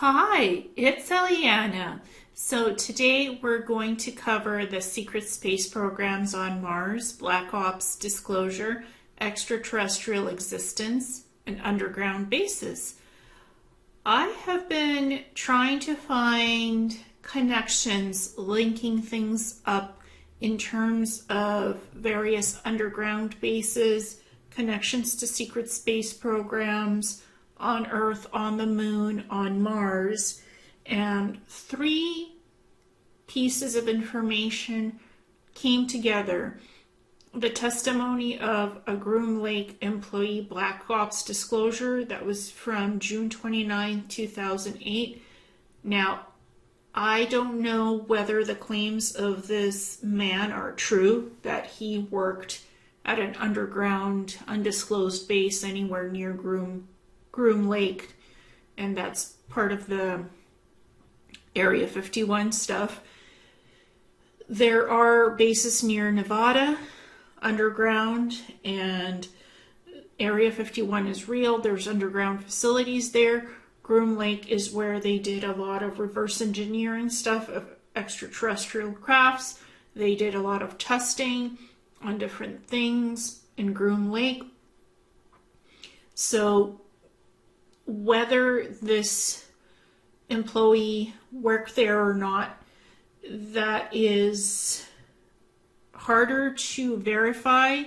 Hi, it's Ileana. So today we're going to cover the secret space programs on Mars, Black Ops disclosure, extraterrestrial existence, and underground bases. I have been trying to find connections linking things up in terms of various underground bases, connections to secret space programs, on Earth, on the Moon, on Mars, and three pieces of information came together. The testimony of a Groom Lake employee Black Ops disclosure that was from June 29, 2008. Now, I don't know whether the claims of this man are true, that he worked at an underground, undisclosed base anywhere near Groom Lake, and that's part of the Area 51 stuff. There are bases near Nevada, underground, and Area 51 is real. There's underground facilities there. Groom Lake is where they did a lot of reverse engineering stuff of extraterrestrial crafts. They did a lot of testing on different things in Groom Lake. So whether this employee worked there or not, that is harder to verify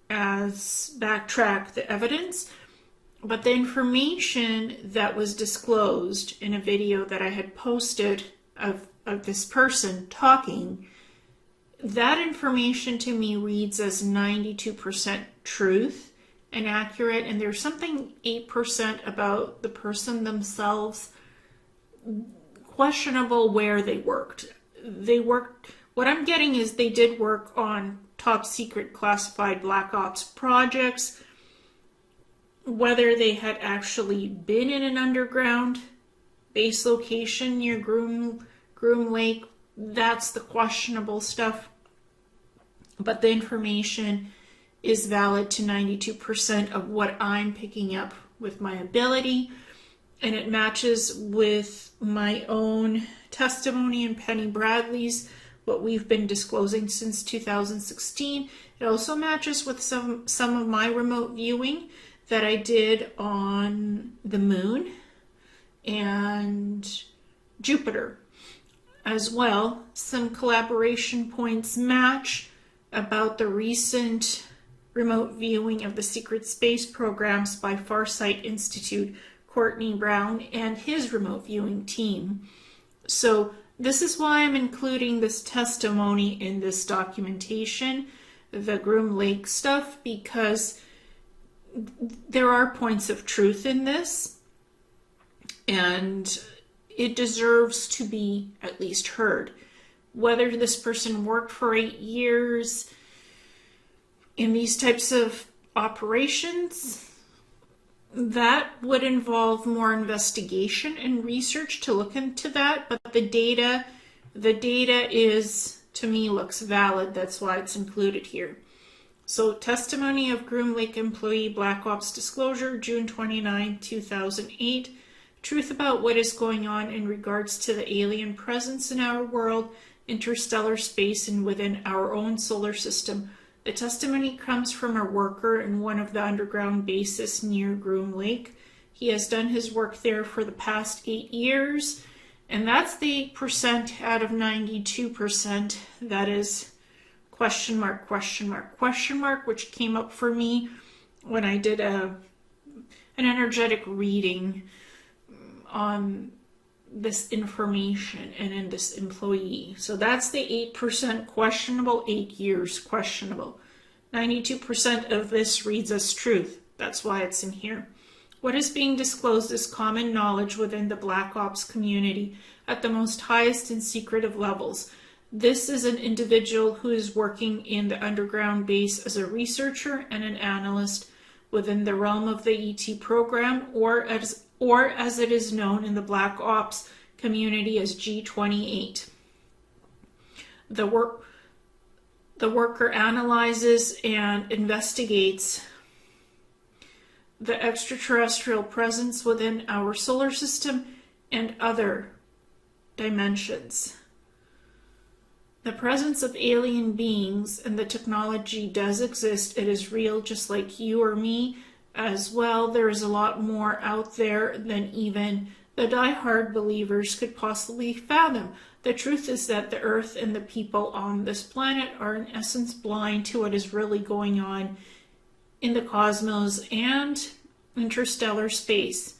as backtrack the evidence. But the information that was disclosed in a video that I had posted of this person talking, that information to me reads as 92% truth and accurate, and there's something 8% about the person themselves questionable where they worked. What I'm getting is they did work on top secret classified Black Ops projects. Whether they had actually been in an underground base location near Groom Lake, that's the questionable stuff. But the information is valid to 92% of what I'm picking up with my ability, and it matches with my own testimony and Penny Bradley's, what we've been disclosing since 2016. It also matches with some of my remote viewing that I did on the Moon and Jupiter as well. Some collaboration points match about the recent remote viewing of the secret space programs by Farsight Institute, Courtney Brown, and his remote viewing team. So this is why I'm including this testimony in this documentation, the Groom Lake stuff, because there are points of truth in this, and it deserves to be at least heard. Whether this person worked for 8 years in these types of operations, that would involve more investigation and research to look into that, but the data is, to me, looks valid. That's why it's included here. So, testimony of Groom Lake employee Black Ops disclosure, June 29, 2008. Truth about what is going on in regards to the alien presence in our world, interstellar space, and within our own solar system. The testimony comes from a worker in one of the underground bases near Groom Lake. He has done his work there for the past 8 years, and that's the 8% out of 92%. That is question mark, question mark, question mark, which came up for me when I did an energetic reading on this information and in this employee. So that's the 8% questionable, 8 years questionable. 92% of this reads as truth. That's why it's in here. What is being disclosed is common knowledge within the Black Ops community at the most highest and secretive levels. This is an individual who is working in the underground base as a researcher and an analyst within the realm of the ET program, or as it is known in the Black Ops community as G28. The worker analyzes and investigates the extraterrestrial presence within our solar system, and other dimensions. The presence of alien beings and the technology does exist. It is real, just like you or me as well. There is a lot more out there than even the die-hard believers could possibly fathom. The truth is that the Earth and the people on this planet are in essence blind to what is really going on in the cosmos and interstellar space.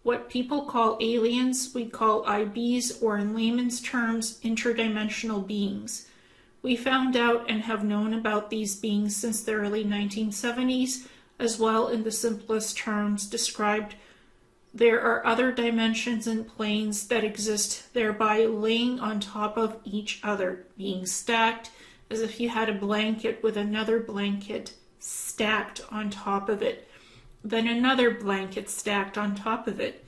What people call aliens, we call IBs, or in layman's terms, interdimensional beings. We found out and have known about these beings since the early 1970s, as well in the simplest terms described. There are other dimensions and planes that exist, thereby laying on top of each other, being stacked as if you had a blanket with another blanket stacked on top of it, then another blanket stacked on top of it.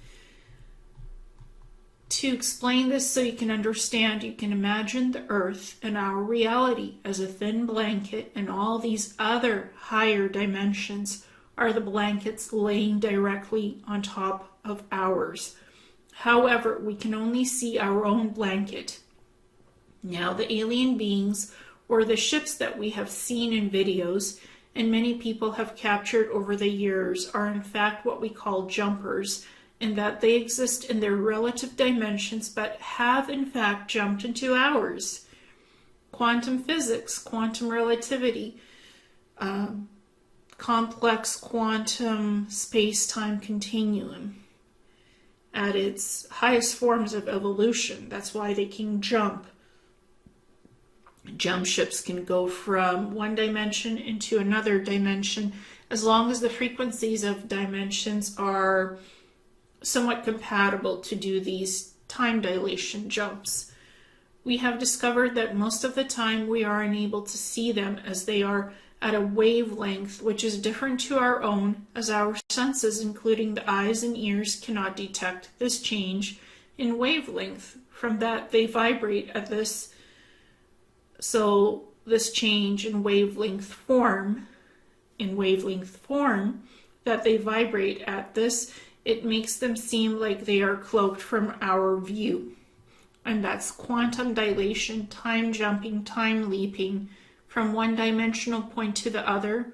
To explain this so you can understand, you can imagine the Earth and our reality as a thin blanket, and all these other higher dimensions are the blankets laying directly on top of ours. However, we can only see our own blanket. Now, the alien beings, or the ships that we have seen in videos, and many people have captured over the years, are in fact what we call jumpers, in that they exist in their relative dimensions but have in fact jumped into ours. Quantum physics, quantum relativity, complex quantum space-time continuum at its highest forms of evolution. That's why they can jump. Jump ships can go from one dimension into another dimension as long as the frequencies of dimensions are somewhat compatible to do these time dilation jumps. We have discovered that most of the time we are unable to see them as they are at a wavelength which is different to our own, as our senses, including the eyes and ears, cannot detect this change in wavelength. From that, they vibrate at this. So this change in wavelength form that they vibrate at this, it makes them seem like they are cloaked from our view. And that's quantum dilation, time jumping, time leaping from one dimensional point to the other.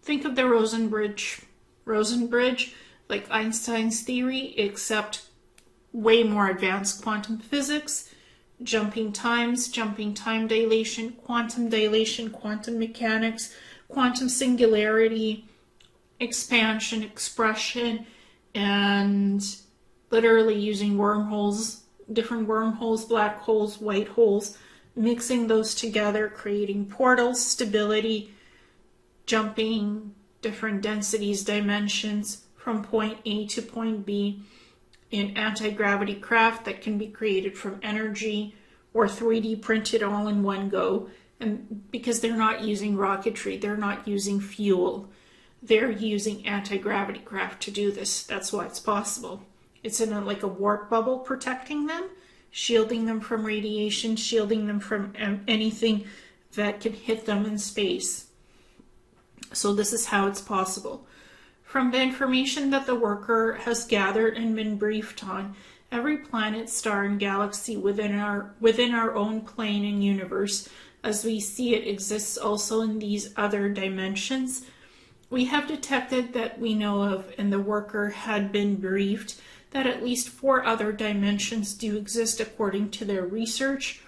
Think of the Rosen bridge, like Einstein's theory, except way more advanced quantum physics. Jumping times, jumping time dilation, quantum mechanics, quantum singularity, expansion, expression, and literally using wormholes, different wormholes, black holes, white holes, mixing those together, creating portals, stability, jumping different densities, dimensions from point A to point B, in anti-gravity craft that can be created from energy or 3D printed all in one go. And because they're not using rocketry, they're not using fuel, they're using anti-gravity craft to do this. That's why it's possible. It's in like a warp bubble protecting them, shielding them from radiation, shielding them from anything that can hit them in space. So this is how it's possible. From the information that the worker has gathered and been briefed on, every planet, star, and galaxy within our own plane and universe, as we see it, exists also in these other dimensions. We have detected that we know of, and the worker had been briefed, that at least 4 other dimensions do exist according to their research.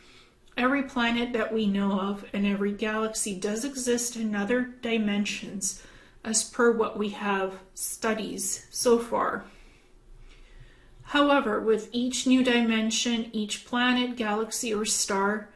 Every planet that we know of and every galaxy does exist in other dimensions, as per what we have studies so far. However, with each new dimension, each planet, galaxy, or star,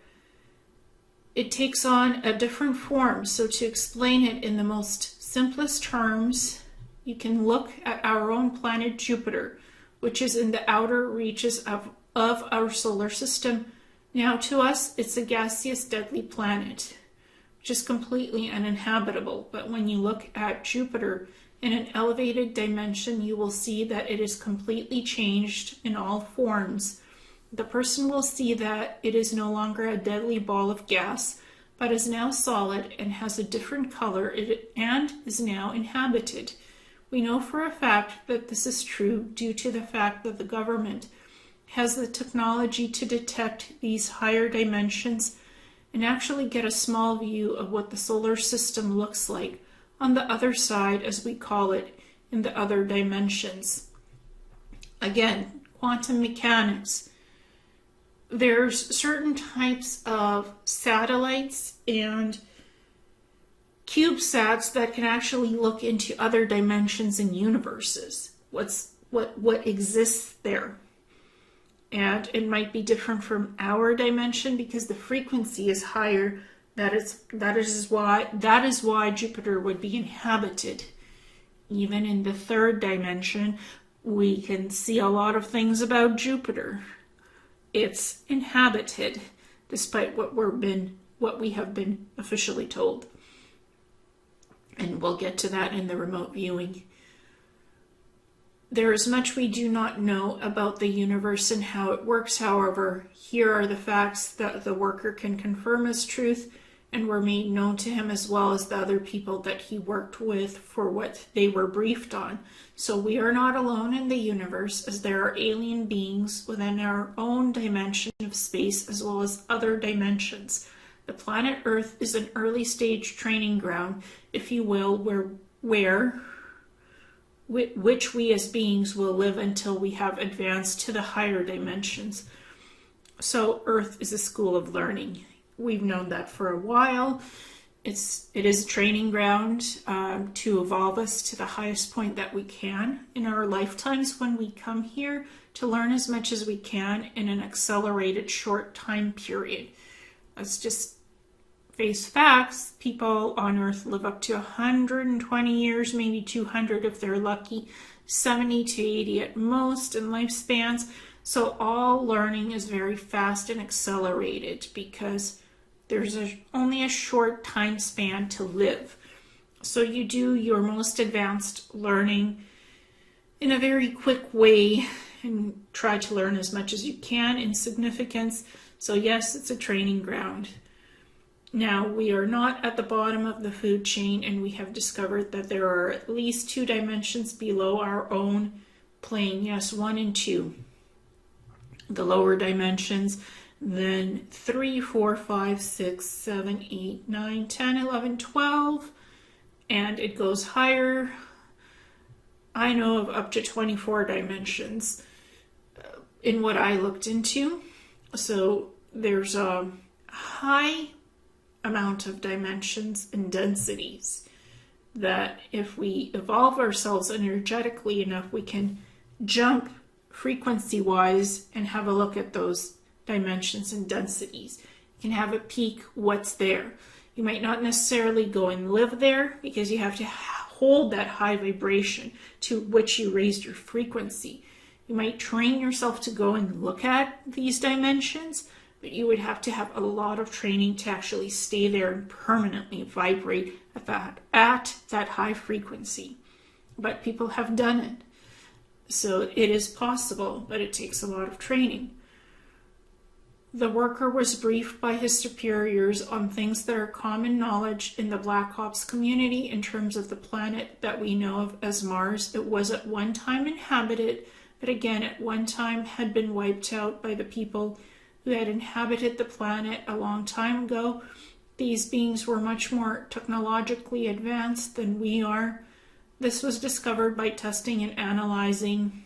it takes on a different form. So to explain it in the most simplest terms, you can look at our own planet Jupiter, which is in the outer reaches of our solar system. Now to us, it's a gaseous, deadly planet, which is completely uninhabitable. But when you look at Jupiter in an elevated dimension, you will see that it is completely changed in all forms. The person will see that it is no longer a deadly ball of gas, but is now solid and has a different color and is now inhabited. We know for a fact that this is true due to the fact that the government has the technology to detect these higher dimensions and actually get a small view of what the solar system looks like on the other side, as we call it, in the other dimensions. Again, quantum mechanics. There's certain types of satellites and CubeSats that can actually look into other dimensions and universes. What exists there. And it might be different from our dimension because the frequency is higher. That is why Jupiter would be inhabited. Even in the third dimension, we can see a lot of things about Jupiter. It's inhabited, despite what we have been officially told. And we'll get to that in the remote viewing. There is much we do not know about the universe and how it works, however. Here are the facts that the worker can confirm as truth and were made known to him, as well as the other people that he worked with for what they were briefed on. So we are not alone in the universe, as there are alien beings within our own dimension of space as well as other dimensions. The planet Earth is an early stage training ground, if you will, which we as beings will live until we have advanced to the higher dimensions. So Earth is a school of learning. We've known that for a while. It is a training ground to evolve us to the highest point that we can in our lifetimes when we come here to learn as much as we can in an accelerated short time period. Let's just face facts. People on Earth live up to 120 years, maybe 200 if they're lucky, 70 to 80 at most in lifespans. So all learning is very fast and accelerated because there's only a short time span to live. So you do your most advanced learning in a very quick way and try to learn as much as you can in significance. So yes, it's a training ground. Now, we are not at the bottom of the food chain, and we have discovered that there are at least 2 dimensions below our own plane. Yes, 1 and 2. The lower dimensions, then 3, 4, 5, 6, 7, 8, 9, 10, 11, 12, and it goes higher. I know of up to 24 dimensions in what I looked into. So there's a high amount of dimensions and densities that if we evolve ourselves energetically enough, we can jump frequency-wise and have a look at those dimensions and densities. You can have a peek what's there. You might not necessarily go and live there because you have to hold that high vibration to which you raised your frequency. You might train yourself to go and look at these dimensions, but you would have to have a lot of training to actually stay there and permanently vibrate at that high frequency. But people have done it. So it is possible, but it takes a lot of training. The worker was briefed by his superiors on things that are common knowledge in the Black Ops community in terms of the planet that we know of as Mars. It was at one time inhabited, but again at one time had been wiped out by the people who had inhabited the planet a long time ago. These beings were much more technologically advanced than we are. This was discovered by testing and analyzing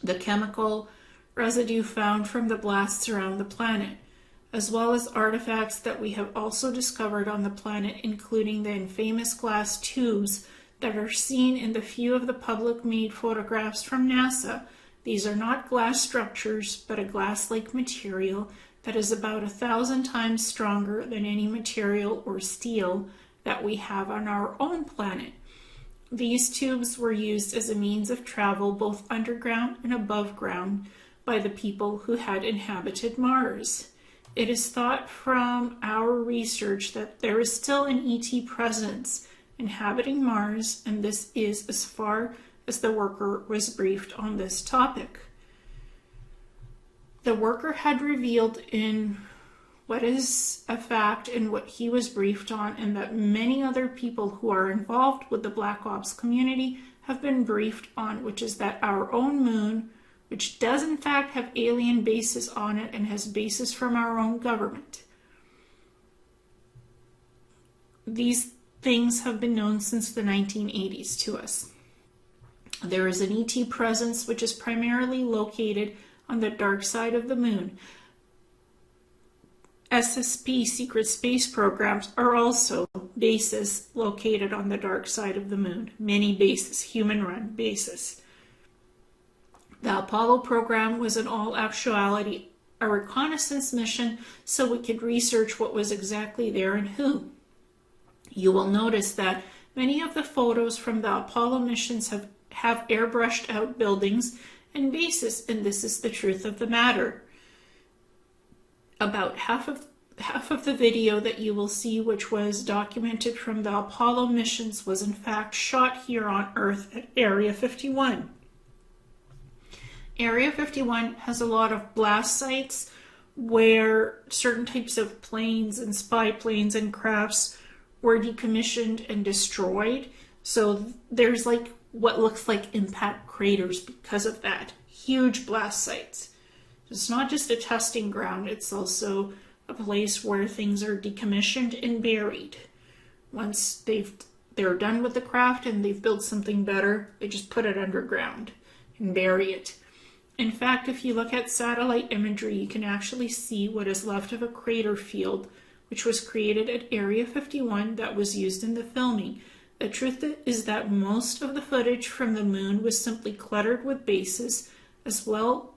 the chemical residue found from the blasts around the planet, as well as artifacts that we have also discovered on the planet, including the infamous glass tubes that are seen in the few of the public-made photographs from NASA. These are not glass structures, but a glass-like material that is about 1,000 times stronger than any material or steel that we have on our own planet. These tubes were used as a means of travel both underground and above ground by the people who had inhabited Mars. It is thought from our research that there is still an ET presence inhabiting Mars, and this is as far as the worker was briefed on this topic. The worker had revealed in what is a fact and what he was briefed on, and that many other people who are involved with the Black Ops community have been briefed on, which is that our own moon, which does in fact have alien bases on it and has bases from our own government. These things have been known since the 1980s to us. There is an ET presence which is primarily located on the dark side of the moon. SSP secret space programs are also bases located on the dark side of the moon. Many bases, human-run bases. The Apollo program was in all actuality a reconnaissance mission so we could research what was exactly there and who. You will notice that many of the photos from the Apollo missions have airbrushed out buildings and bases, and this is the truth of the matter. About half of the video that you will see, which was documented from the Apollo missions, was in fact shot here on Earth at Area 51. Area 51 has a lot of blast sites where certain types of planes and spy planes and crafts were decommissioned and destroyed. So there's like what looks like impact craters because of that. Huge blast sites. It's not just a testing ground, it's also a place where things are decommissioned and buried. Once they're done with the craft and they've built something better, they just put it underground and bury it. In fact, if you look at satellite imagery, you can actually see what is left of a crater field, which was created at Area 51 that was used in the filming. The truth is that most of the footage from the moon was simply cluttered with bases, as well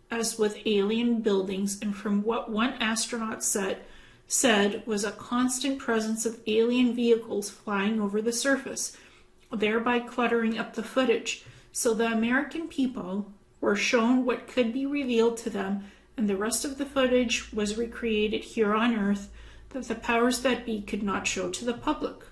as with alien buildings, and from what one astronaut said was a constant presence of alien vehicles flying over the surface, thereby cluttering up the footage. So the American people were shown what could be revealed to them, and the rest of the footage was recreated here on Earth that the powers that be could not show to the public.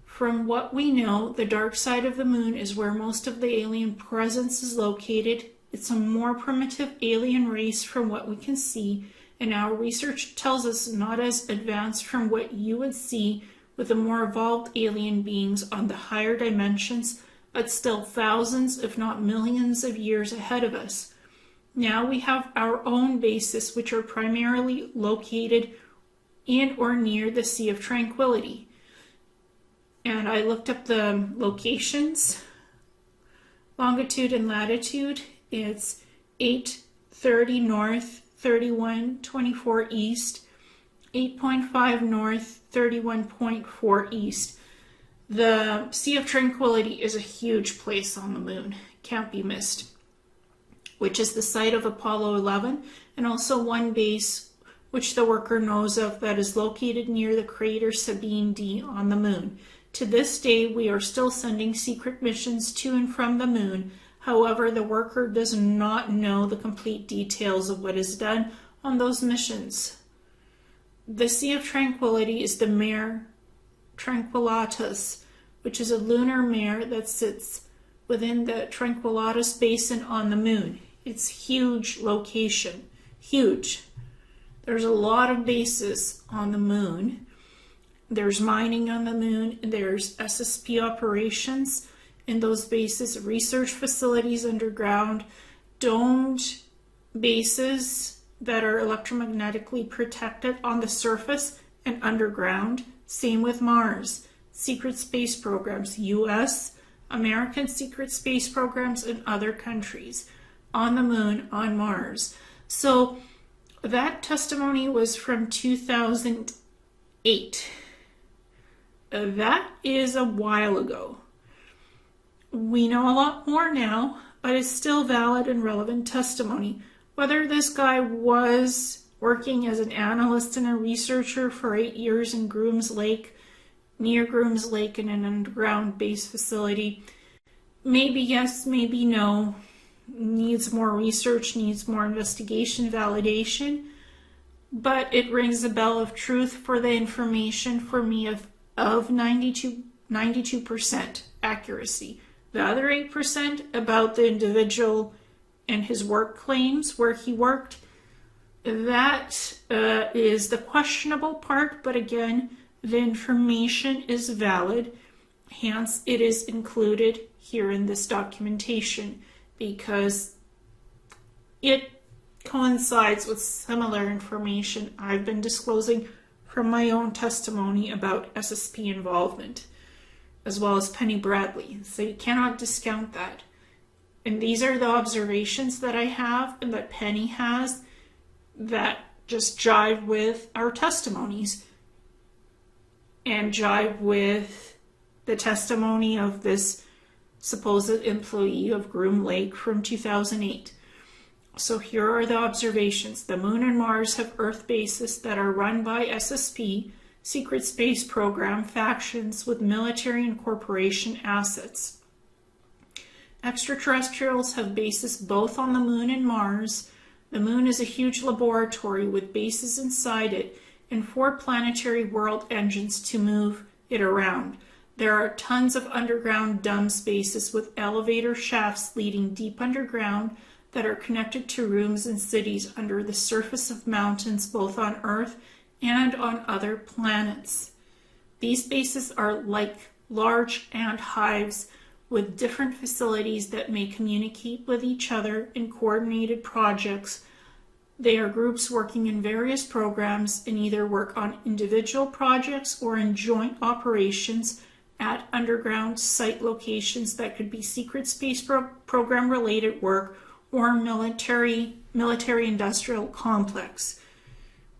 From what we know, the dark side of the moon is where most of the alien presence is located. It's a more primitive alien race from what we can see, and our research tells us not as advanced from what you would see with the more evolved alien beings on the higher dimensions, but still thousands, if not millions of years ahead of us. Now we have our own bases, which are primarily located in or near the Sea of Tranquility. And I looked up the locations, longitude and latitude. It's 830 north, 3124 east, 8.5 north, 31.4 east. The Sea of Tranquility is a huge place on the moon, can't be missed, which is the site of Apollo 11, and also one base which the worker knows of that is located near the crater Sabine D on the moon. To this day, we are still sending secret missions to and from the moon. However, the worker does not know the complete details of what is done on those missions. The Sea of Tranquility is the Mare Tranquillatus, which is a lunar mare that sits within the Tranquillatus Basin on the moon. It's huge location, huge. There's a lot of bases on the moon. There's mining on the moon, there's SSP operations in those bases, research facilities underground, domed bases that are electromagnetically protected on the surface and underground. Same with Mars. Secret space programs, US, American secret space programs in other countries, on the moon, on Mars. So that testimony was from 2008. That is a while ago. We know a lot more now, but it's still valid and relevant testimony. Whether this guy was working as an analyst and a researcher for 8 years in Groom's Lake, near Groom's Lake in an underground base facility, maybe yes, maybe no. Needs more research, needs more investigation, validation. But it rings a bell of truth for the information for me of 92% accuracy. The other 8% about the individual and his work claims, where he worked, That is the questionable part, but again, the information is valid, hence it is included here in this documentation because it coincides with similar information I've been disclosing from my own testimony about SSP involvement, as well as Penny Bradley. So you cannot discount that. And these are the observations that I have and that Penny has that just jive with our testimonies and jive with the testimony of this supposed employee of Groom Lake from 2008. So here are the observations. The Moon and Mars have Earth bases that are run by SSP, secret space program factions with military and corporation assets. Extraterrestrials have bases both on the Moon and Mars. The Moon is a huge laboratory with bases inside it and 4 planetary world engines to move it around. There are tons of underground dumb spaces with elevator shafts leading deep underground that are connected to rooms and cities under the surface of mountains both on Earth and on other planets. These bases are like large ant hives with different facilities that may communicate with each other in coordinated projects. They are groups working in various programs and either work on individual projects or in joint operations at underground site locations that could be secret space program related work or military industrial complex.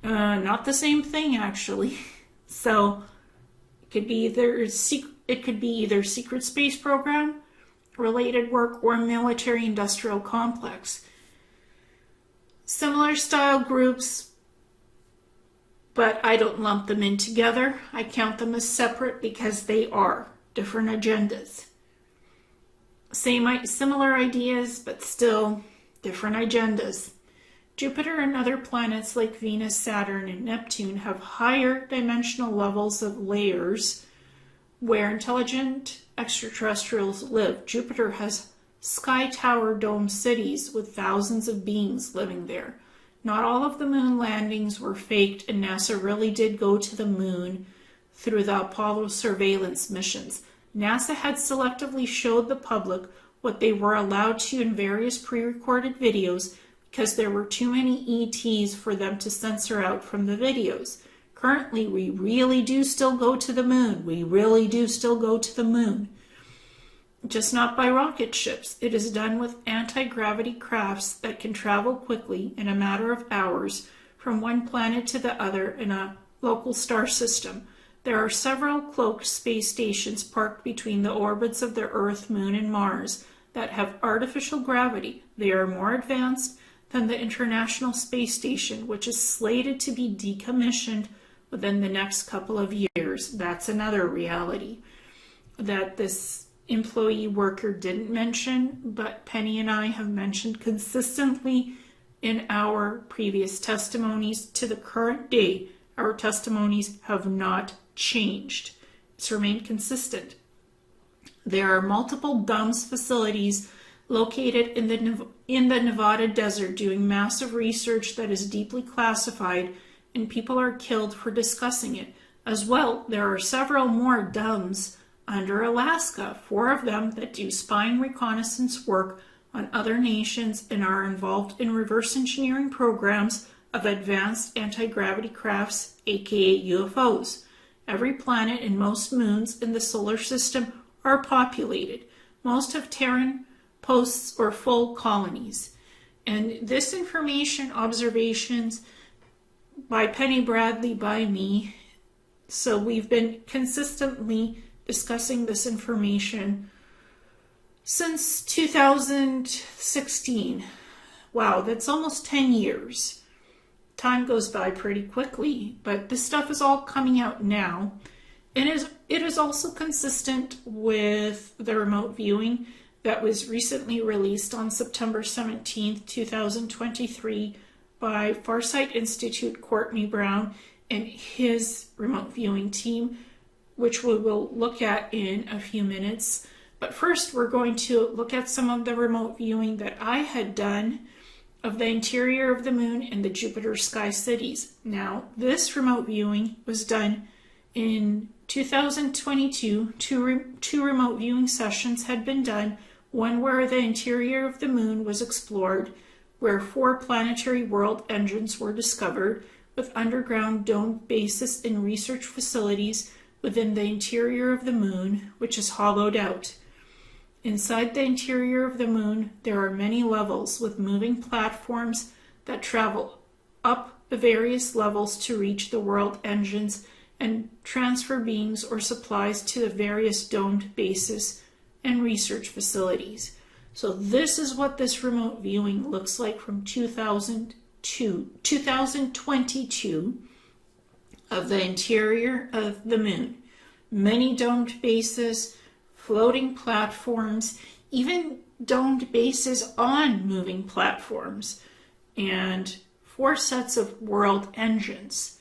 Not the same thing, actually. So it could be either secret space program related work or military industrial complex. Similar style groups, but I don't lump them in together. I count them as separate because they are different agendas. Similar ideas, but still different agendas. Jupiter and other planets like Venus, Saturn, and Neptune have higher dimensional levels of layers where intelligent extraterrestrials live. Jupiter has sky tower dome cities with thousands of beings living there. Not all of the moon landings were faked, and NASA really did go to the moon through the Apollo surveillance missions. NASA had selectively showed the public what they were allowed to in various pre-recorded videos because there were too many ETs for them to censor out from the videos. Currently, we really do still go to the moon. We really do still go to the moon. Just not by rocket ships. It is done with anti-gravity crafts that can travel quickly in a matter of hours from one planet to the other in a local star system. There are several cloaked space stations parked between the orbits of the Earth, Moon, and Mars that have artificial gravity. They are more advanced than the International Space Station, which is slated to be decommissioned within the next couple of years. That's another reality that this employee worker didn't mention, but Penny and I have mentioned consistently in our previous testimonies. To the current day, our testimonies have not changed. It's remained consistent. There are multiple DUMS facilities located in the Nevada desert doing massive research that is deeply classified, and people are killed for discussing it. As well, there are several more DUMS under Alaska, 4 of them that do spying reconnaissance work on other nations and are involved in reverse engineering programs of advanced anti-gravity crafts, aka UFOs. Every planet and most moons in the solar system are populated. Most have Terran posts or full colonies. And this information, observations by Penny Bradley, by me, so we've been consistently discussing this information since 2016. Wow, that's almost 10 years. Time goes by pretty quickly, but this stuff is all coming out now. And it is also consistent with the remote viewing that was recently released on September 17th, 2023 by Farsight Institute Courtney Brown and his remote viewing team, which we will look at in a few minutes. But first, we're going to look at some of the remote viewing that I had done of the interior of the moon and the Jupiter sky cities. Now, this remote viewing was done in 2022. Two remote viewing sessions had been done, one where the interior of the moon was explored, where 4 planetary world engines were discovered, with underground domed bases and research facilities within the interior of the moon, which is hollowed out. Inside the interior of the moon, there are many levels with moving platforms that travel up the various levels to reach the world engines and transfer beings or supplies to the various domed bases and research facilities. So this is what this remote viewing looks like from 2022 of the interior of the moon. Many domed bases, floating platforms, even domed bases on moving platforms, and 4 sets of world engines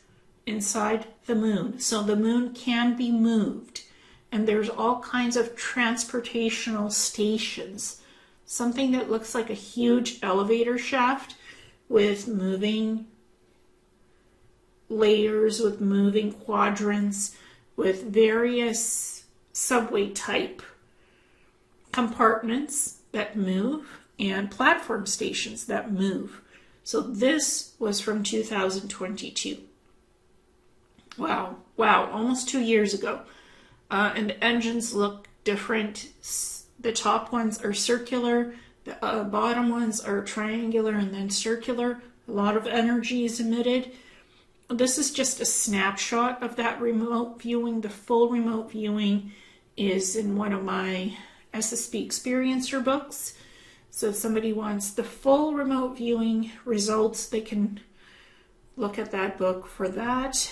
inside the moon. So the moon can be moved, and there's all kinds of transportational stations. Something that looks like a huge elevator shaft with moving layers, with moving quadrants, with various subway type compartments that move and platform stations that move. So this was from 2022. Wow, almost 2 years ago. And the engines look different. The top ones are circular, the bottom ones are triangular and then circular. A lot of energy is emitted. This is just a snapshot of that remote viewing. The full remote viewing is in one of my SSB Experiencer books. So if somebody wants the full remote viewing results, they can look at that book for that.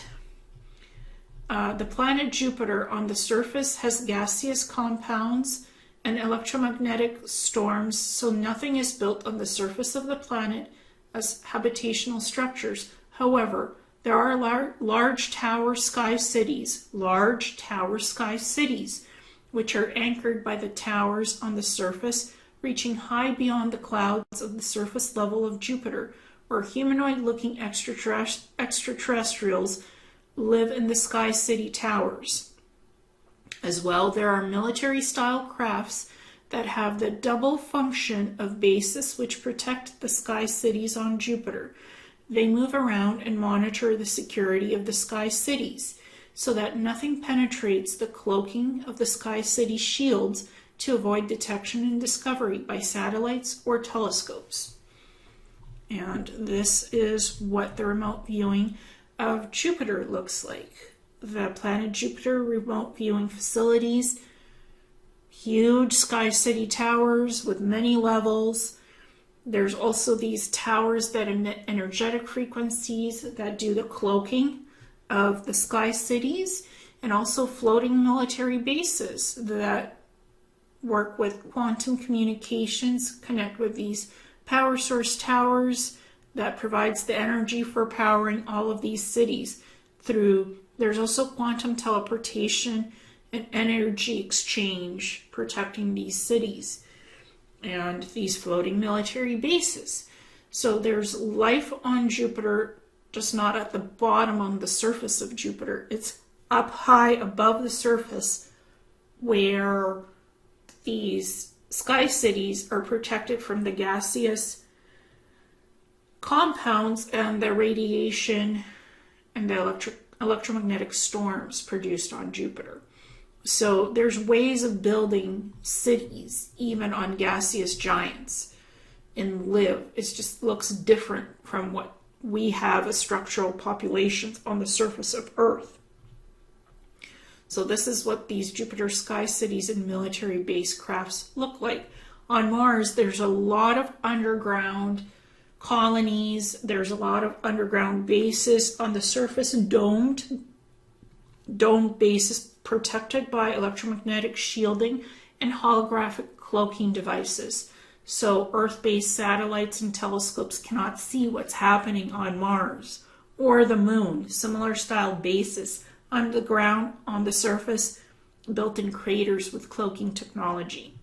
The planet Jupiter on the surface has gaseous compounds and electromagnetic storms, so nothing is built on the surface of the planet as habitational structures. However, there are large tower sky cities, which are anchored by the towers on the surface, reaching high beyond the clouds of the surface level of Jupiter, where humanoid-looking extraterrestrials live in the sky city towers. As well, there are military-style crafts that have the double function of bases which protect the sky cities on Jupiter. They move around and monitor the security of the sky cities so that nothing penetrates the cloaking of the sky city shields to avoid detection and discovery by satellites or telescopes. And this is what the remote viewing of Jupiter looks like. The planet Jupiter remote viewing facilities, huge sky city towers with many levels. There's also these towers that emit energetic frequencies that do the cloaking of the sky cities, and also floating military bases that work with quantum communications, connect with these power source towers that provides the energy for powering all of these cities through. There's also quantum teleportation and energy exchange protecting these cities and these floating military bases. So there's life on Jupiter, just not at the bottom on the surface of Jupiter. It's up high above the surface where these sky cities are protected from the gaseous compounds and the radiation and the electromagnetic storms produced on Jupiter. So there's ways of building cities even on gaseous giants and live. It just looks different from what we have as structural populations on the surface of Earth. So this is what these Jupiter sky cities and military base crafts look like. On Mars, there's a lot of underground colonies. There's a lot of underground bases on the surface, domed bases protected by electromagnetic shielding and holographic cloaking devices. So Earth-based satellites and telescopes cannot see what's happening on Mars or the Moon. Similar style bases on the ground, on the surface, built in craters with cloaking technology.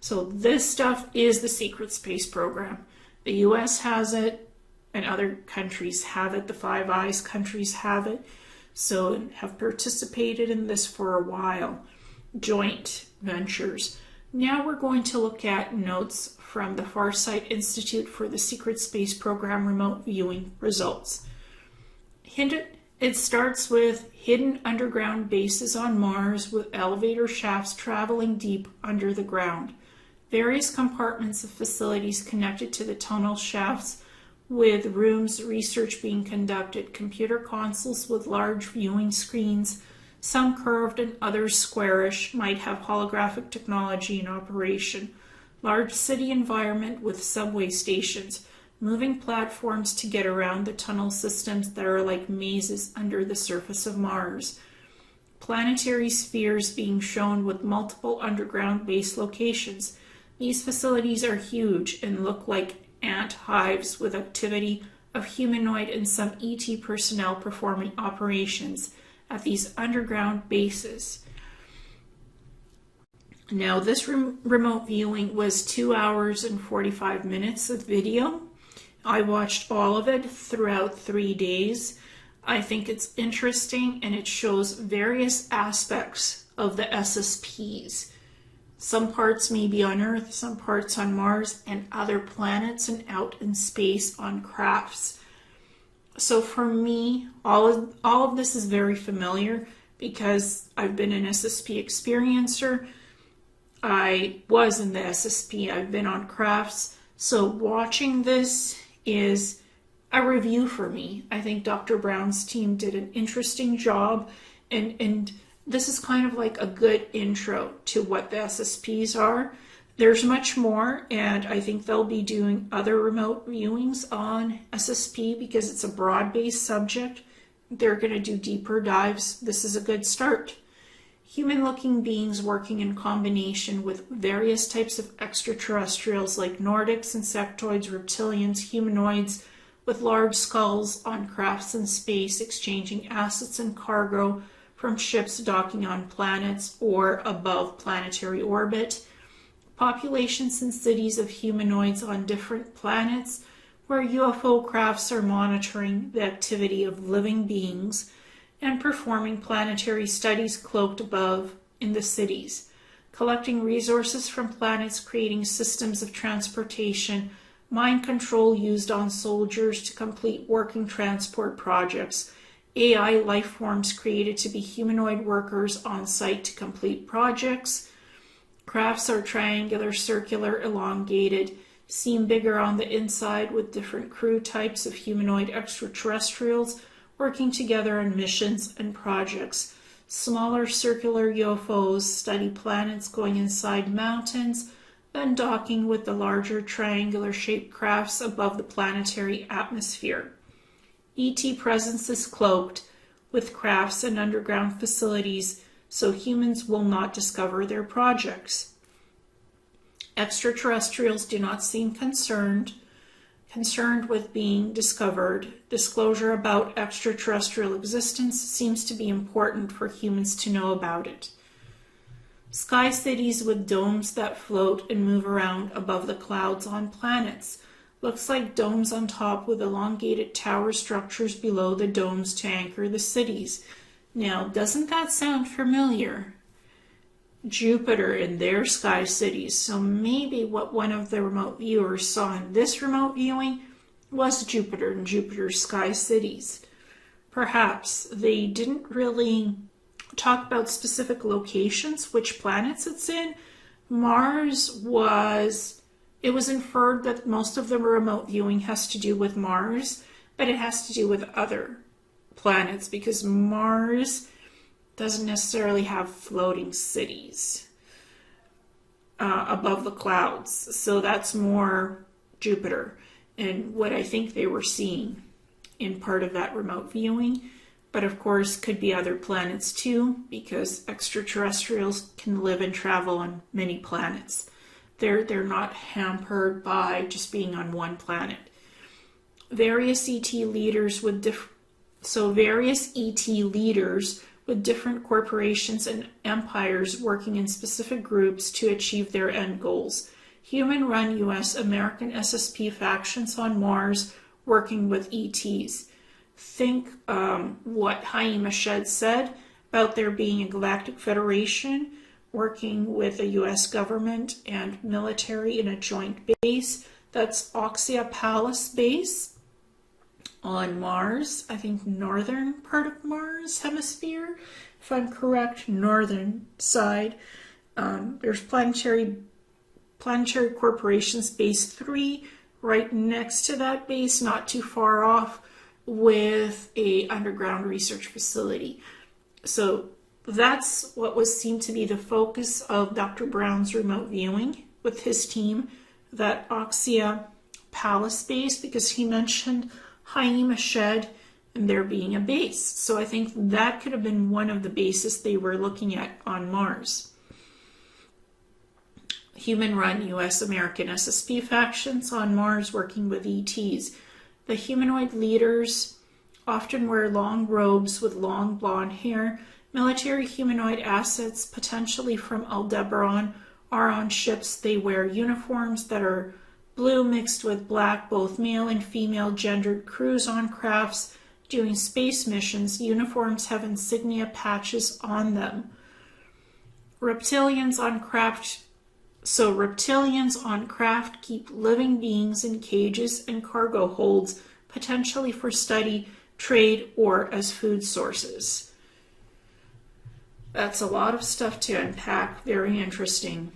So this stuff is the secret space program. The US has it, and other countries have it. The Five Eyes countries have it, so have participated in this for a while. Joint ventures. Now we're going to look at notes from the Farsight Institute for the Secret Space Program remote viewing results. It starts with hidden underground bases on Mars with elevator shafts traveling deep under the ground. Various compartments of facilities connected to the tunnel shafts with rooms, research being conducted, computer consoles with large viewing screens, some curved and others squarish, might have holographic technology in operation. Large city environment with subway stations, moving platforms to get around the tunnel systems that are like mazes under the surface of Mars. Planetary spheres being shown with multiple underground base locations. These facilities are huge and look like ant hives with activity of humanoid and some ET personnel performing operations at these underground bases. Now, this remote viewing was 2 hours and 45 minutes of video. I watched all of it throughout 3 days. I think it's interesting, and it shows various aspects of the SSPs. Some parts may be on Earth, some parts on Mars, and other planets, and out in space on crafts. So for me, all of this is very familiar because I've been an SSP experiencer. I was in the SSP. I've been on crafts. So watching this is a review for me. I think Dr. Brown's team did an interesting job, and this is kind of like a good intro to what the SSPs are. There's much more, and I think they'll be doing other remote viewings on SSP because it's a broad-based subject. They're going to do deeper dives. This is a good start. Human-looking beings working in combination with various types of extraterrestrials like Nordics, insectoids, reptilians, humanoids with large skulls on crafts in space, exchanging assets and cargo from ships docking on planets or above planetary orbit. Populations and cities of humanoids on different planets where UFO crafts are monitoring the activity of living beings and performing planetary studies cloaked above in the cities, collecting resources from planets, creating systems of transportation, mind control used on soldiers to complete working transport projects, AI life forms created to be humanoid workers on site to complete projects. Crafts are triangular, circular, elongated, seem bigger on the inside with different crew types of humanoid extraterrestrials working together on missions and projects. Smaller circular UFOs study planets going inside mountains, then docking with the larger triangular-shaped crafts above the planetary atmosphere. ET presence is cloaked with crafts and underground facilities, so humans will not discover their projects. Extraterrestrials do not seem concerned with being discovered. Disclosure about extraterrestrial existence seems to be important for humans to know about it. Sky cities with domes that float and move around above the clouds on planets. Looks like domes on top with elongated tower structures below the domes to anchor the cities. Now, doesn't that sound familiar? Jupiter and their sky cities. So maybe what one of the remote viewers saw in this remote viewing was Jupiter and Jupiter's sky cities. Perhaps they didn't really talk about specific locations, which planets it's in. It was inferred that most of the remote viewing has to do with Mars, but it has to do with other planets because Mars doesn't necessarily have floating cities above the clouds. So that's more Jupiter and what I think they were seeing in part of that remote viewing. But of course, could be other planets too, because extraterrestrials can live and travel on many planets. They're not hampered by just being on one planet. Various ET leaders with different corporations and empires working in specific groups to achieve their end goals. human-run U.S. American SSP factions on Mars working with ETs. Think what Haim Shed said about there being a galactic federation working with the U.S. government and military in a joint base. That's Oxia Palus base on Mars, I think northern part of Mars hemisphere, if I'm correct, northern side. There's Planetary Corporation's Base 3 right next to that base, not too far off, with a underground research facility. So that's what seemed to be the focus of Dr. Brown's remote viewing with his team, that Oxia Palus base, because he mentioned Haim Shed and there being a base. So I think that could have been one of the bases they were looking at on Mars. Human-run U.S. American SSP factions on Mars working with ETs. The humanoid leaders often wear long robes with long blonde hair. Military humanoid assets, potentially from Aldebaran, are on ships. They wear uniforms that are blue mixed with black. Both male and female gendered crews on crafts doing space missions. Uniforms have insignia patches on them. Reptilians on craft keep living beings in cages and cargo holds, potentially for study, trade, or as food sources. That's a lot of stuff to unpack. Very interesting.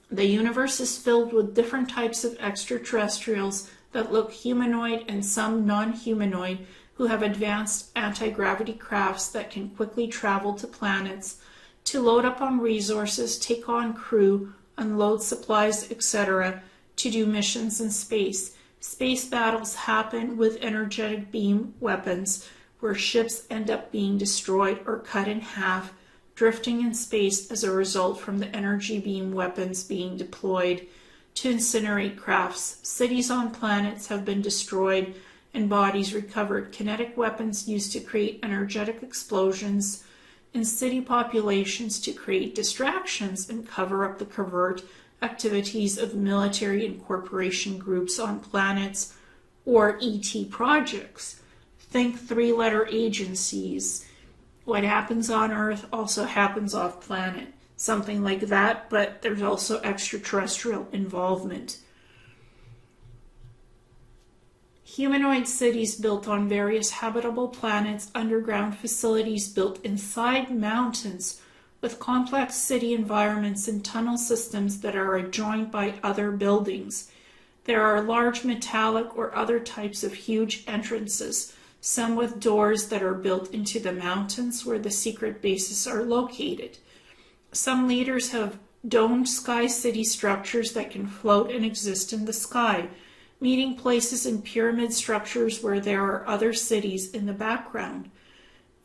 The universe is filled with different types of extraterrestrials that look humanoid and some non-humanoid who have advanced anti-gravity crafts that can quickly travel to planets to load up on resources, take on crew, unload supplies, etc., to do missions in space. Space battles happen with energetic beam weapons, where ships end up being destroyed or cut in half, drifting in space as a result from the energy beam weapons being deployed to incinerate crafts. Cities on planets have been destroyed and bodies recovered. Kinetic weapons used to create energetic explosions in city populations to create distractions and cover up the covert activities of military and corporation groups on planets or ET projects. Think three-letter agencies. What happens on Earth also happens off planet. Something like that, but there's also extraterrestrial involvement. Humanoid cities built on various habitable planets, underground facilities built inside mountains with complex city environments and tunnel systems that are adjoined by other buildings. There are large metallic or other types of huge entrances, some with doors that are built into the mountains where the secret bases are located. Some leaders have domed sky city structures that can float and exist in the sky, meeting places in pyramid structures where there are other cities in the background.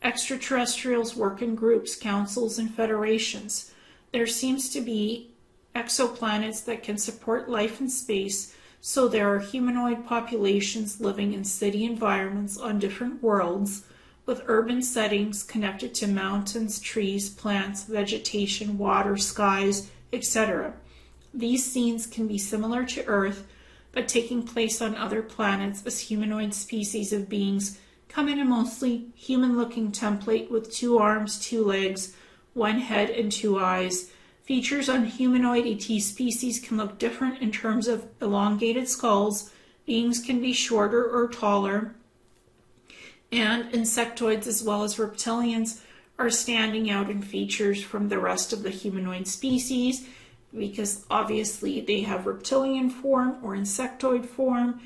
Extraterrestrials work in groups, councils, and federations. There seems to be exoplanets that can support life in space, so there are humanoid populations living in city environments on different worlds, with urban settings connected to mountains, trees, plants, vegetation, water, skies, etc. These scenes can be similar to Earth, but taking place on other planets as humanoid species of beings come in a mostly human-looking template with 2 arms, 2 legs, 1 head, and 2 eyes. Features on humanoid ET species can look different in terms of elongated skulls. Beings can be shorter or taller, and insectoids as well as reptilians are standing out in features from the rest of the humanoid species, because obviously they have reptilian form or insectoid form,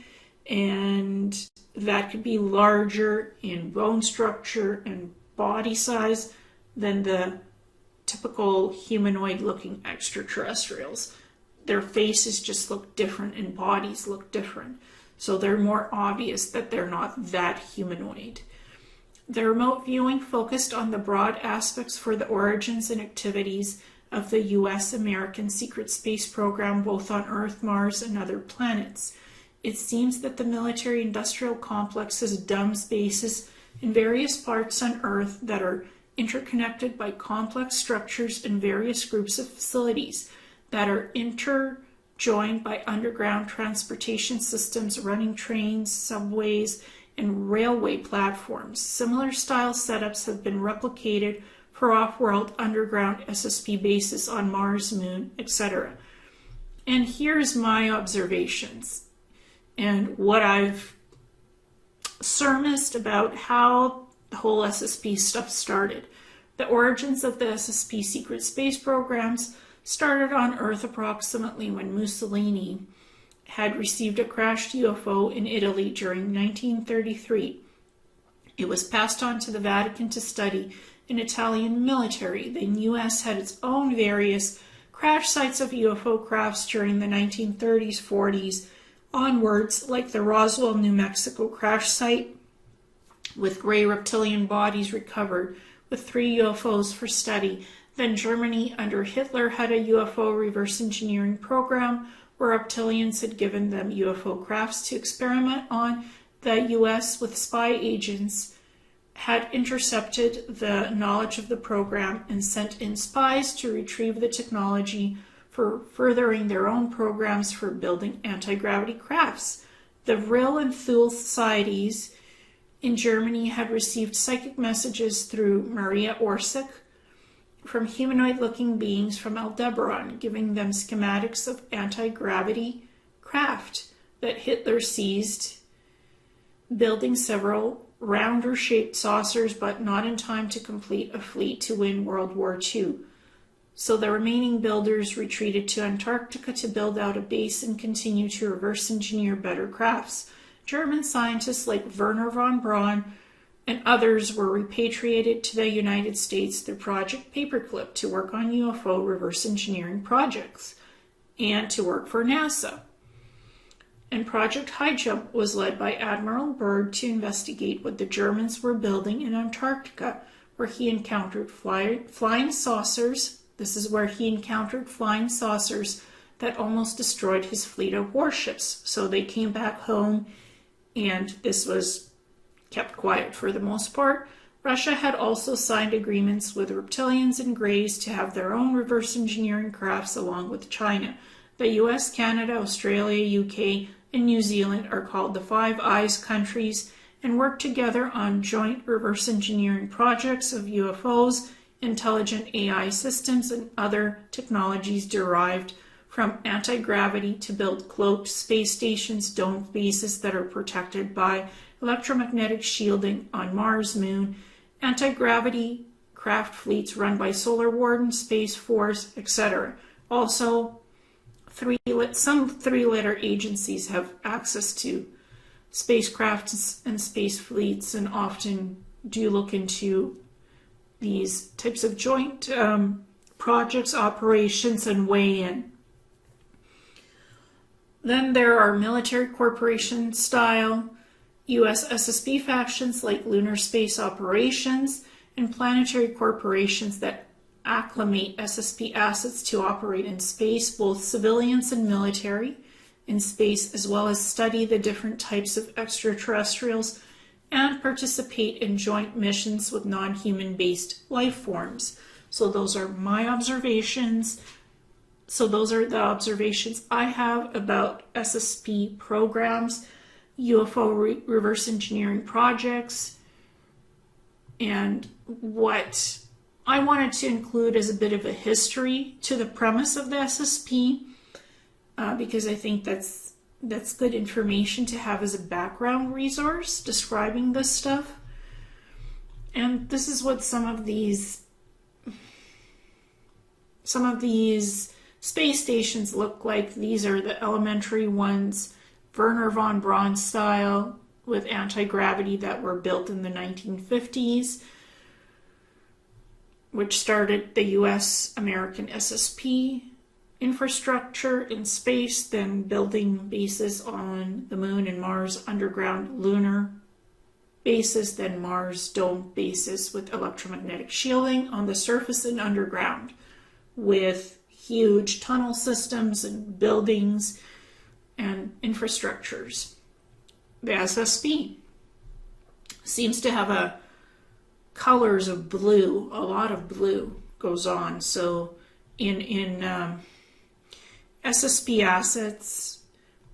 and that could be larger in bone structure and body size than the typical humanoid looking extraterrestrials. Their faces just look different and bodies look different, so they're more obvious that they're not that humanoid. The remote viewing focused on the broad aspects for the origins and activities of the U.S. American secret space program, both on Earth, Mars, and other planets. It seems that the military-industrial complex has dumb bases in various parts on Earth that are interconnected by complex structures and various groups of facilities that are interjoined by underground transportation systems running trains, subways, and railway platforms. Similar style setups have been replicated for off-world underground SSP bases on Mars, Moon, etc. And here's my observations and what I've surmised about how the whole SSP stuff started. The origins of the SSP secret space programs started on Earth approximately when Mussolini had received a crashed UFO in Italy during 1933. It was passed on to the Vatican to study in Italian military. The US had its own various crash sites of UFO crafts during the 1930s, 40s onwards, like the Roswell, New Mexico crash site with gray reptilian bodies recovered with 3 UFOs for study. Then Germany under Hitler had a UFO reverse engineering program where reptilians had given them UFO crafts to experiment on. The US with spy agents had intercepted the knowledge of the program and sent in spies to retrieve the technology for furthering their own programs for building anti-gravity crafts. The Vril and Thule societies in Germany had received psychic messages through Maria Orsic from humanoid-looking beings from Aldebaran, giving them schematics of anti-gravity craft that Hitler seized, building several rounder-shaped saucers, but not in time to complete a fleet to win World War II. So the remaining builders retreated to Antarctica to build out a base and continue to reverse engineer better crafts. German scientists like Werner von Braun and others were repatriated to the United States through Project Paperclip to work on UFO reverse engineering projects and to work for NASA. And Project High Jump was led by Admiral Byrd to investigate what the Germans were building in Antarctica, where he encountered flying saucers. This is where he encountered flying saucers that almost destroyed his fleet of warships. So they came back home, and this was kept quiet for the most part. Russia had also signed agreements with reptilians and greys to have their own reverse engineering crafts along with China. The US, Canada, Australia, UK, and New Zealand are called the Five Eyes countries and work together on joint reverse engineering projects of UFOs, intelligent AI systems, and other technologies derived from anti-gravity to build cloaked space stations, domed bases that are protected by electromagnetic shielding on Mars, Moon, anti-gravity craft fleets run by Solar Warden, Space Force, etc. Also, some three-letter agencies have access to spacecraft and space fleets and often do look into these types of joint projects, operations, and weigh in. Then there are military corporation style US SSP factions like Lunar Space Operations and planetary corporations that acclimate SSP assets to operate in space, both civilians and military in space, as well as study the different types of extraterrestrials and participate in joint missions with non-human based life forms. So those are my observations. So those are the observations I have about SSP programs, UFO reverse engineering projects, and what I wanted to include as a bit of a history to the premise of the SSP, because I think that's good information to have as a background resource describing this stuff. And this is what some of these space stations look like. These are the elementary ones, Werner von Braun style, with anti-gravity, that were built in the 1950s, which started the US-American SSP infrastructure in space, then building bases on the Moon and Mars, underground lunar bases, then Mars dome bases with electromagnetic shielding on the surface and underground, with huge tunnel systems and buildings and infrastructures. The SSP seems to have colors of blue, a lot of blue goes on. So in SSP assets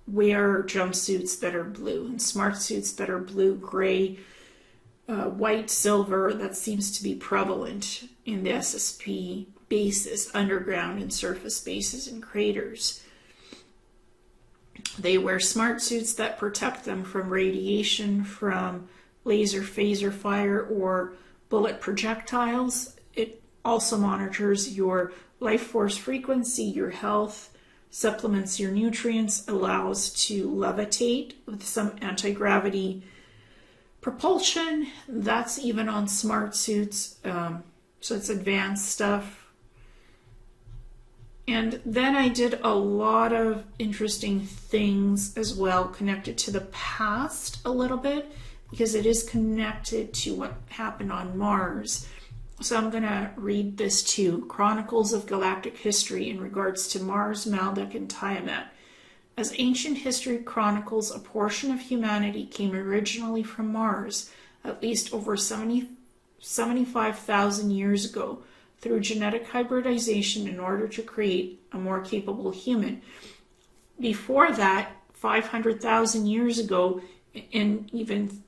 wear jumpsuits that are blue and smart suits that are blue, gray, white, silver. That seems to be prevalent in the SSP bases, underground and surface bases and craters. They wear smart suits that protect them from radiation, from laser phaser fire or bullet projectiles. It also monitors your life force frequency, your health, supplements your nutrients, allows to levitate with some anti-gravity propulsion. That's even on smart suits, so it's advanced stuff. And then I did a lot of interesting things as well connected to the past a little bit, because it is connected to what happened on Mars. So I'm going to read this too. Chronicles of Galactic History in regards to Mars, Maldek, and Tiamat. As ancient history chronicles, a portion of humanity came originally from Mars, at least over 75,000 years ago, through genetic hybridization in order to create a more capable human. Before that, 500,000 years ago, and even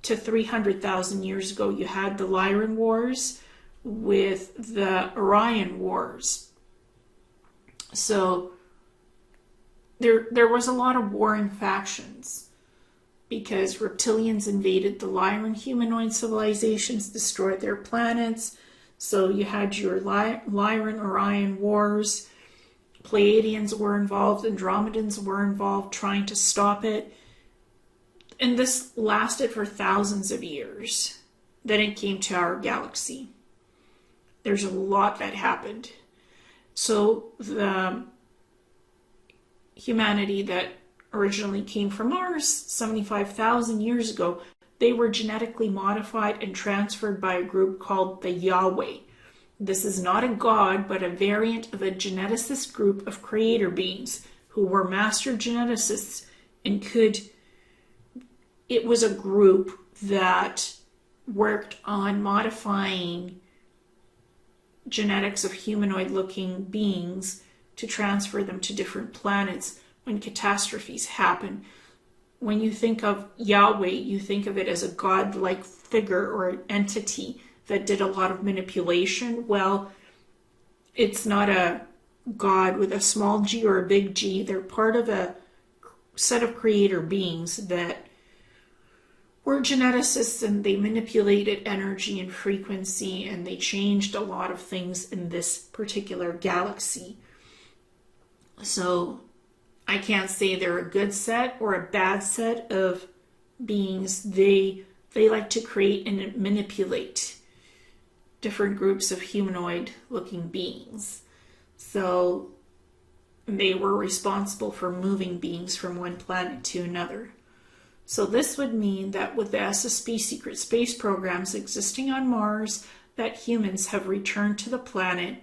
to 300,000 years ago, you had the Lyran Wars with the Orion Wars. So there was a lot of warring factions because reptilians invaded the Lyran humanoid civilizations, destroyed their planets. So you had your Lyran Orion Wars. Pleiadians were involved, Andromedans were involved trying to stop it. And this lasted for thousands of years. Then it came to our galaxy. There's a lot that happened. So the humanity that originally came from Mars 75,000 years ago, they were genetically modified and transferred by a group called the Yahweh. This is not a god, but a variant of a geneticist group of creator beings who were master geneticists and it was a group that worked on modifying genetics of humanoid-looking beings to transfer them to different planets when catastrophes happen. When you think of Yahweh, you think of it as a god-like figure or an entity that did a lot of manipulation. Well, it's not a god with a small g or a big G. They're part of a set of creator beings that were geneticists, and they manipulated energy and frequency, and they changed a lot of things in this particular galaxy. So I can't say they're a good set or a bad set of beings. They like to create and manipulate different groups of humanoid-looking beings. So they were responsible for moving beings from one planet to another. So this would mean that with the SSP secret space programs existing on Mars, that humans have returned to the planet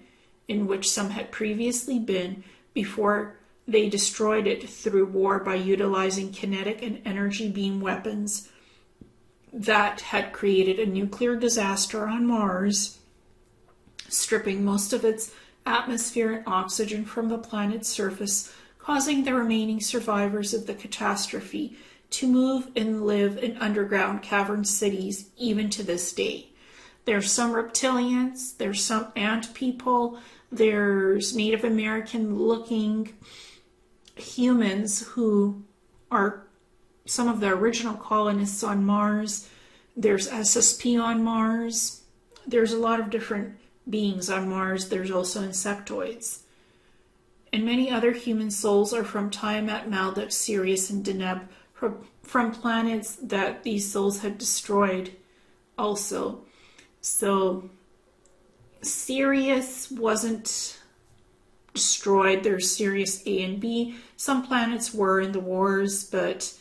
in which some had previously been before they destroyed it through war by utilizing kinetic and energy beam weapons that had created a nuclear disaster on Mars, stripping most of its atmosphere and oxygen from the planet's surface, causing the remaining survivors of the catastrophe to move and live in underground cavern cities even to this day. There's some reptilians, there's some ant people, there's Native American looking humans who are some of the original colonists on Mars. There's SSP on Mars. There's a lot of different beings on Mars. There's also insectoids. And many other human souls are from Tiamat, Maldek, Sirius, and Deneb, from planets that these souls had destroyed also. So Sirius wasn't destroyed. There's Sirius A and B. Some planets were in the wars, but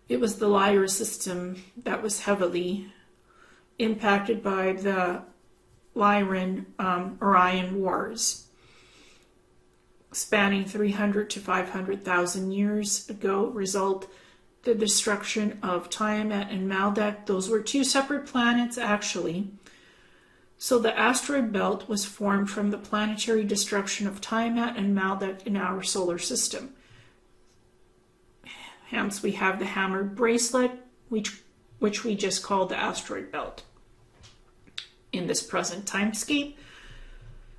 it was the Lyra system that was heavily impacted by the Lyran Orion Wars, spanning 300 to 500,000 years ago. Result the destruction of Tiamat and Maldek. Those were two separate planets, actually. So the asteroid belt was formed from the planetary destruction of Tiamat and Maldak in our solar system. Hence, we have the hammered bracelet, which we just call the asteroid belt in this present timescape.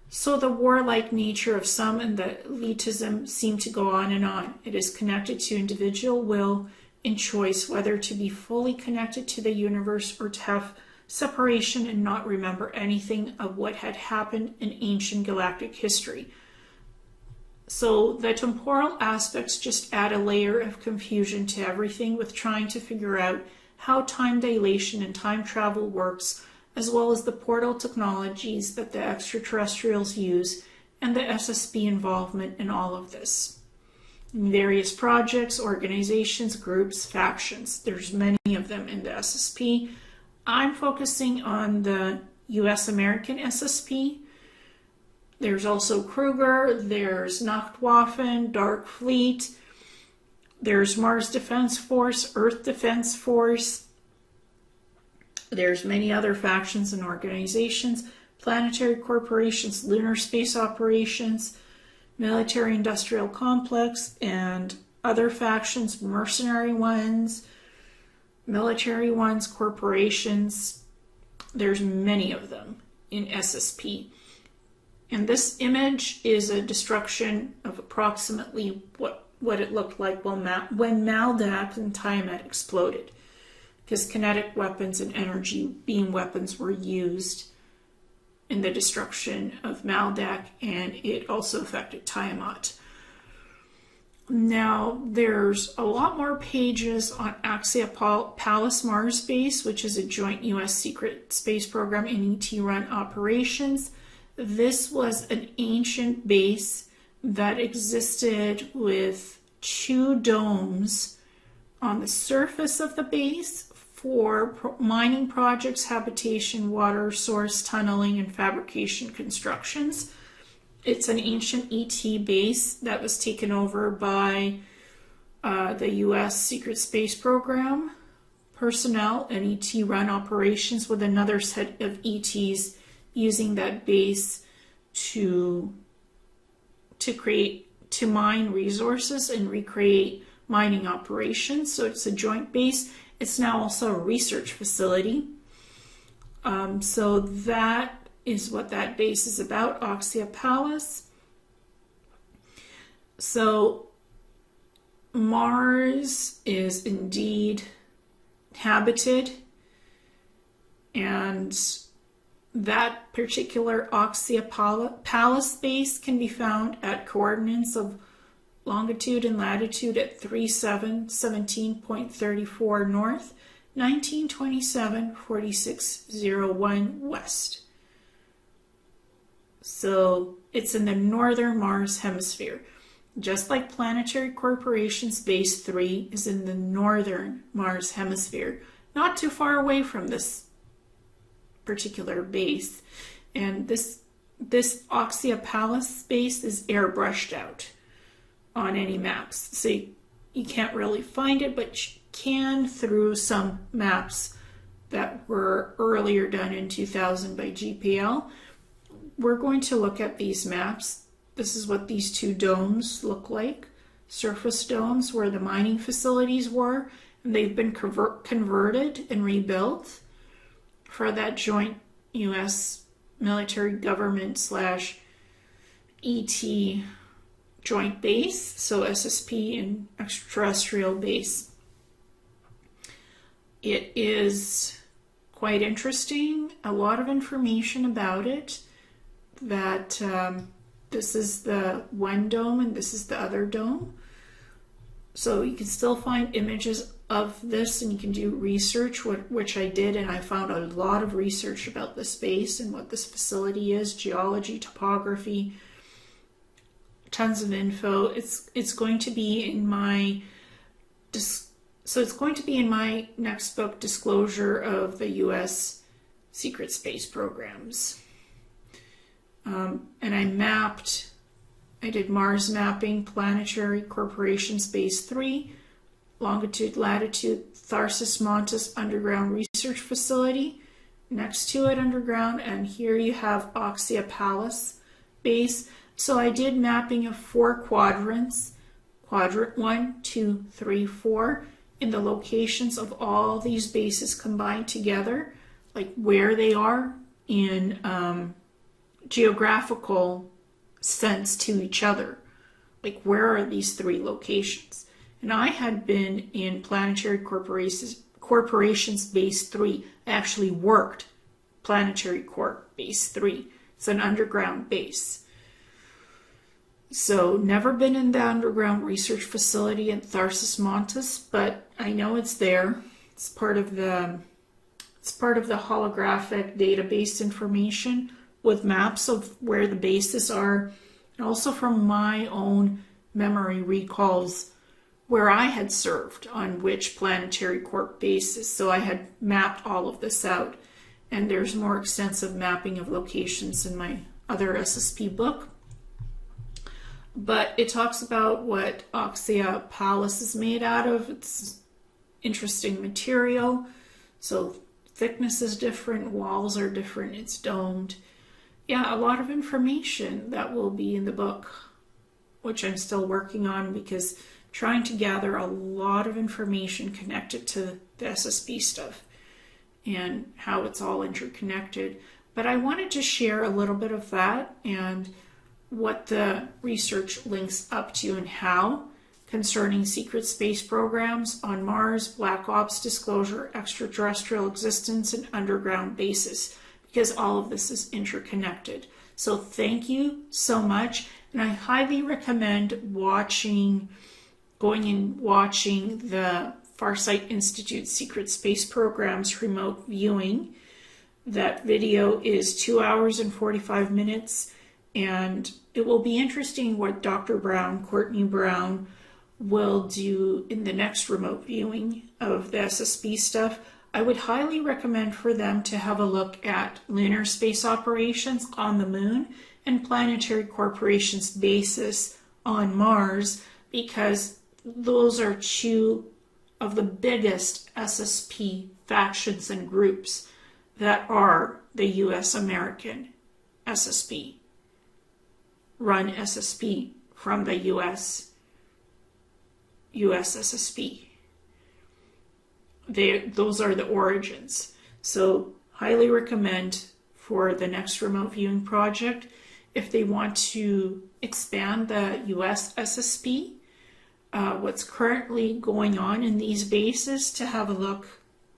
So the warlike nature of some and the elitism seem to go on and on. It is connected to individual will and choice whether to be fully connected to the universe or to have separation and not remember anything of what had happened in ancient galactic history. So the temporal aspects just add a layer of confusion to everything with trying to figure out how time dilation and time travel works, as well as the portal technologies that the extraterrestrials use and the SSP involvement in all of this. Various projects, organizations, groups, factions. There's many of them in the SSP. I'm focusing on the US-American SSP. There's also Kruger, there's Nachtwaffen, Dark Fleet, there's Mars Defense Force, Earth Defense Force. There's many other factions and organizations, planetary corporations, lunar space operations, military industrial complex, and other factions, mercenary ones, military ones, corporations. There's many of them in SSP. And this image is a destruction of approximately what it looked like when Maldak and Tiamat exploded, because kinetic weapons and energy beam weapons were used in the destruction of Maldak, and it also affected Tiamat. Now, there's a lot more pages on Oxia Palus Mars base, which is a joint U.S. secret space program and ET-run operations. This was an ancient base that existed with 2 domes on the surface of the base for mining projects, habitation, water source, tunneling, and fabrication constructions. It's an ancient ET base that was taken over by the U.S. Secret Space Program personnel and ET-run operations, with another set of ETs using that base to mine resources and recreate mining operations. So it's a joint base. It's now also a research facility. So that is what that base is about, Oxia Palus. So Mars is indeed habited, and that particular Oxia Palus base can be found at coordinates of longitude and latitude at 3717.34 north, 1927.4601 west. So it's in the northern Mars hemisphere. Just like Planetary Corporation's Base 3 is in the northern Mars hemisphere, not too far away from this particular base. And this Oxia Palus base is airbrushed out on any maps. So you can't really find it, but you can through some maps that were earlier done in 2000 by GPL. We're going to look at these maps. This is what these 2 domes look like. Surface domes where the mining facilities were, and they've been converted and rebuilt for that joint U.S. military government / ET joint base, so SSP and extraterrestrial base. It is quite interesting, a lot of information about it, that this is the one dome and this is the other dome. So you can still find images of this, and you can do research, which I did, and I found a lot of research about this base and what this facility is, geology, topography, tons of info. It's going to be in my next book, Disclosure of the U.S. Secret Space Programs. And I did Mars mapping, Planetary Corporation Base 3, longitude, latitude, Tharsis Montes Underground Research Facility, next to it underground, and here you have Oxia Palus base. So I did mapping of 4 quadrants, quadrant 1, 2, 3, 4, in the locations of all these bases combined together, like where they are in geographical sense to each other. Like, where are these 3 locations? And I had been in Planetary Corporations Base 3. I actually worked Planetary Corp Base 3. It's an underground base. So never been in the underground research facility at Tharsis Montes, but I know it's there. It's part of the holographic database information with maps of where the bases are, and also from my own memory recalls where I had served on which Planetary Corp bases. So I had mapped all of this out, and there's more extensive mapping of locations in my other SSP book. But it talks about what Oxia Palus is made out of. It's interesting material. So thickness is different, walls are different, it's domed. Yeah, a lot of information that will be in the book, which I'm still working on because trying to gather a lot of information connected to the SSP stuff and how it's all interconnected. But I wanted to share a little bit of that and what the research links up to and how concerning secret space programs on Mars, black ops disclosure, extraterrestrial existence, and underground bases, because all of this is interconnected. So thank you so much, and I highly recommend going and watching the Farsight Institute Secret Space Programs remote viewing. That video is 2 hours and 45 minutes. And it will be interesting what Dr. Brown, Courtney Brown, will do in the next remote viewing of the SSP stuff. I would highly recommend for them to have a look at lunar space operations on the moon and Planetary Corporation's basis on Mars, because those are 2 of the biggest SSP factions and groups that are the US American SSP. Run SSP from the US SSP. Those are the origins. So highly recommend for the next remote viewing project, if they want to expand the US SSP, what's currently going on in these bases, to have a look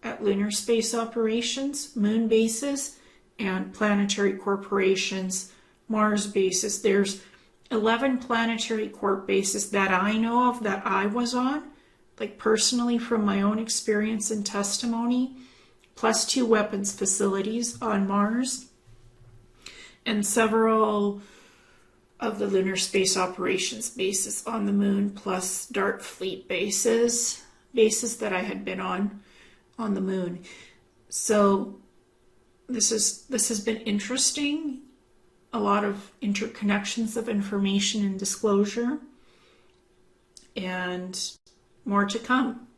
at lunar space operations, moon bases, and Planetary Corporations Mars bases. There's 11 Planetary Corp bases that I know of that I was on, like personally from my own experience and testimony, plus 2 weapons facilities on Mars, and several of the lunar space operations bases on the moon, plus Dart Fleet bases that I had been on the moon. So this has been interesting. A lot of interconnections of information and disclosure, and more to come.